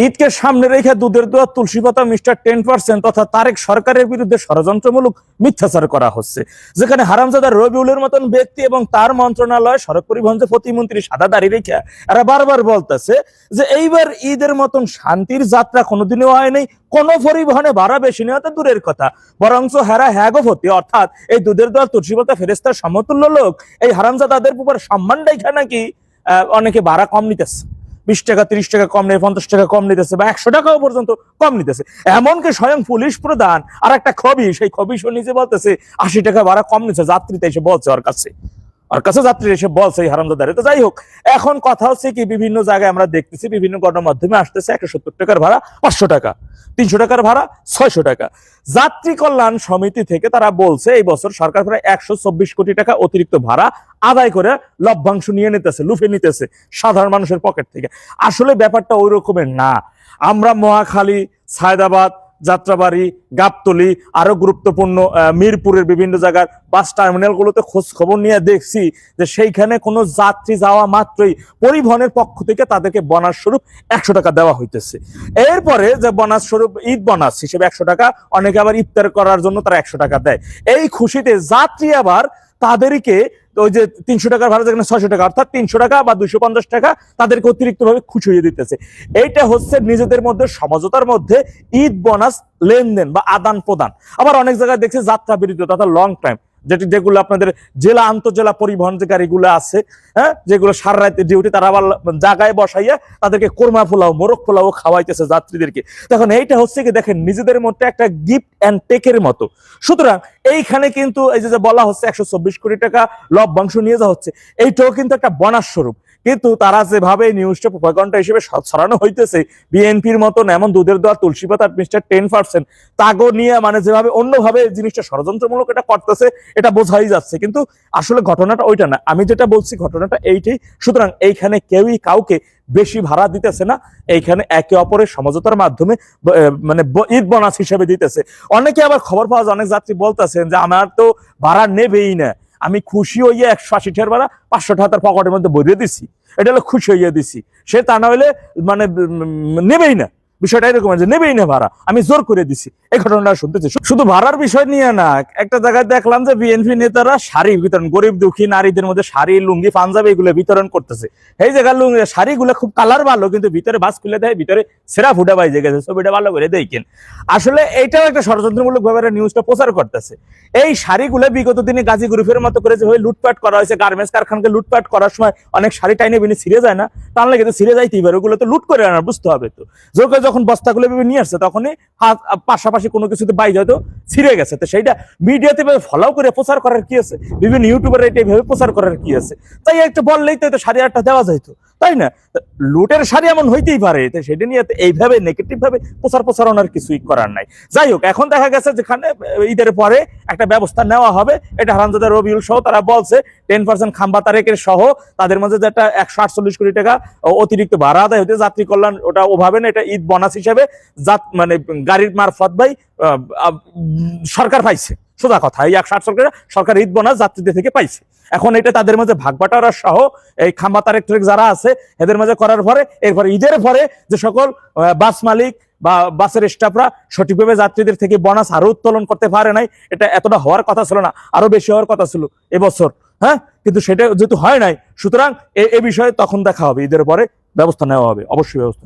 ঈদকে সামনে রেখে দুধের দোয়া তুলসী পাতা মিস্টার 10% তথা তারেক সরকারের বিরুদ্ধে ষড়যন্ত্রমূলক মিথ্যাচার করা হচ্ছে, যেখানে হারামজাদা রবিউলের মতন ব্যক্তি এবং তার মন্ত্রণালয় সড়ক পরিবহন প্রতিমন্ত্রী সাদা দাড়ি রেখে এরা বারবার বলতেছে যে এইবার ঈদের মতন শান্তির যাত্রা কোনোদিনও হয়নি, কোন পরিবহনে ভাড়া বেশি নেওয়া তো দূরের কথা, বরঞ্চ হেরা হ্যাগভতি অর্থাৎ এই দুধের দোয়া তুলসী পাতা ফেরেস্তার সমতুল্য লোক এই হারামজাদাদের উপর সম্মান রেখে নাকি অনেকে ভাড়া কম নিতেছে, 20 টাকা 30 টাকা কম নেই, 50 টাকা কম নিতেছে বা 100 টাকাও পর্যন্ত কম নিতেছে। এমনকি স্বয়ং পুলিশ প্রধান আর একটা খবি, সেই খবি নিজে বলতেছে 80 টাকা ভাড়া কম নিচ্ছে, যাত্রীতে এসে বলছে ওর কাছে যাত্রী এসে বলছে এই হারামজাদারে। তো যাই হোক, এখন কথা হচ্ছে কি, বিভিন্ন জায়গায় আমরা দেখতেছি, বিভিন্ন গণমাধ্যমে আসতেছে 170 টাকার ভাড়া 500 টাকা, 300 টাকার ভাড়া 600 টাকা। যাত্রী কল্যাণ সমিতি থেকে তারা বলছে এই বছর সরকার প্রায় 124 কোটি টাকা অতিরিক্ত ভাড়া আদায় করে লভ্যাংশ নিয়ে নিতেছে, লুফে নিতেছে সাধারণ মানুষের পকেট থেকে। আসলে ব্যাপারটা ওই রকমের না। আমরা মহাখালী, সায়দাবাদ, যাত্রাবাড়ি, গাবতলী, আরো গুরুত্বপূর্ণ মিরপুরের বিভিন্ন জায়গার বাস টার্মিনালগুলোতে খোঁজ খবর নিয়ে দেখছি যে সেইখানে কোনো যাত্রী যাওয়া মাত্রই পরিবহনের পক্ষ থেকে তাদেরকে বোনাস স্বরূপ 100 টাকা দেওয়া হইতেছে। এরপরে যে বোনাস স্বরূপ ঈদ বোনাস হিসেবে 100 টাকা, অনেকে আবার ইফতার করার জন্য তারা 100 টাকা দেয়। এই খুশিতে যাত্রী আবার তাদেরকে ওই যে 300 টাকার ভাড়া যেখানে 600 টাকা, অর্থাৎ 300 টাকা বা 250 টাকা তাদেরকে অতিরিক্ত ভাবে খুশি হয়ে দিতেছে। এইটা হচ্ছে নিজেদের মধ্যে সমঝোতার মধ্যে ঈদ বোনাস লেনদেন বা আদান প্রদান। আবার অনেক জায়গায় দেখছি যাত্রা বিরতি তথা লং টাইম, যেগুলো আপনাদের জেলা আন্তঃজেলা পরিবহন যে গাড়িগুলো আছে, হ্যাঁ, যেগুলো সারা রাতে ডিউটি, তারা আবার জায়গায় বসাইয়া তাদেরকে কোরমা পোলাও, মোরগ পোলাও খাওয়াইতেছে যাত্রীদেরকে। তখন এইটা হচ্ছে কি, দেখেন নিজেদের মধ্যে একটা গিফট অ্যান্ড টেকের মতো। সুতরাং এইখানে কিন্তু এই যে বলা হচ্ছে 124 কোটি টাকা লভ্যাংশ নিয়ে যাওয়া হচ্ছে, এইটাও কিন্তু একটা বোনাস স্বরূপ। কিন্তু তারা যেভাবে নিউজটা প্রোপাগান্ডা হিসেবে ছড়ানো হইতেছে, বিএনপির মতন এমন দুধের দোয়া তুলসী পাতা মিস্টার 10% তাগো নিয়ে মানে যেভাবে অন্যভাবে জিনিসটা ষড়যন্ত্রমূলক এটা করতেছে, এটা বোঝাই যাচ্ছে। কিন্তু আসলে ঘটনাটা ওইটা না, আমি যেটা বলছি ঘটনাটা এইটাই। সুতরাং এইখানে কেউই কাউকে বেশি ভাড়া দিতেছে না, এইখানে একে অপরের সমঝোতার মাধ্যমে মানে ঈদ বোনাস হিসেবে দিতেছে। অনেকে আবার খবর পাওয়া যায়, অনেক যাত্রী বলতেছেন যে আমার তো ভাড়া নেবেই না, আমি খুশি হইয়া 180 টাকার ভাড়া 500 টাকা তার পকেটের মধ্যে ভরিয়ে দিছি, এটা হলো খুশি হইয়া দিছি। সে তা না হলে মানে নেবেই না, বিষয়টা এরকম যে নেবেই না ভাড়া, আমি জোর করে দিছি। এই ঘটনাটা শুনতেছি। শুধু ভাড়ার বিষয় নিয়ে না, একটা জায়গায় দেখলাম যে বিএনপি নেতারা শাড়ি বিতরণ, গরিব দুঃখী নারীদের মধ্যে শাড়ি, লুঙ্গি, পাঞ্জাবি এগুলো বিতরণ করতেছে। এই জায়গার শাড়িগুলো খুব কালার ভালো, কিন্তু ভিতরে বাস খুলে দেয়, ভিতরে সেরা ফুটা বাইজে গেছে, ছবিটা ভালো করে দেখেন। আসলে এইটাও একটা ষড়যন্ত্রমূলক ভাবে নিউজটা প্রচার করতেছে। এই শাড়িগুলো বিগত দিনে গাজী গ্রুপের মতো করে যে লুটপাট করা হয়েছে, গার্মেন্টস কারখানাকে লুটপাট করার সময় অনেক শাড়ি টাইনে বিনে ছিঁড়ে যায় না, টানলে কিন্তু ছিঁড়ে যাইতেই পারে, ওগুলো তো লুট করে আনা, বুঝতে হবে তো। যখন বস্তাগুলো নিয়ে আসছে তখনই হাত পাশাপাশি কোনো কিছুতে বাইরে হয়তো ছিঁড়ে গেছে, তো সেইটা মিডিয়াতে ফলো করে প্রচার করার কি আছে, বিভিন্ন ইউটিউবার এটা এইভাবে প্রচার করার কি আছে? তাই একটা বললেই তো শাড়ি একটা দেওয়া যাইতো, তাই না? লুটের শাড়ি এমন হইতেই পারে, সেটা নিয়ে এইভাবে নেগেটিভ ভাবে প্রচারণার কিছুই করার নাই। যাই হোক, এখন দেখা গেছে যেখানে ঈদের পরে একটা ব্যবস্থা নেওয়া হবে, এটা হারামজাদা রবিউল সহ তারা বলছে 10% খাম্বা তারেকের সহ তাদের মধ্যে যে একটা 148 কোটি টাকা অতিরিক্ত ভাড়া আদায় হতে যাত্রী কল্যাণ, ওটা ওভাবে না, এটা ঈদ বোনাস হিসেবে মানে গাড়ির মারফত ভাই সরকার পাইছে। সোজা কথা, এই 160 টাকা সরকার ঈদ বোনাস যাত্রীদের থেকে পাইছে। এখন এটা তাদের মাঝে ভাগ বাটোয়ারা সহ এই খাম্বা তারেক যারা আছে এদের মাঝে করার পরে, এরপরে ঈদের পরে যে সকল বাস মালিক বা বাসের স্টাফরা সঠিকভাবে যাত্রীদের থেকে বোনাস আরো উত্তোলন করতে পারে নাই, এটা এতটা হওয়ার কথা ছিল না, আরো বেশি হওয়ার কথা ছিল এবছর, হ্যাঁ, কিন্তু সেটা যেহেতু হয় নাই, সুতরাং এ বিষয়ে তখন দেখা হবে, ঈদের পরে ব্যবস্থা নেওয়া হবে, অবশ্যই ব্যবস্থা।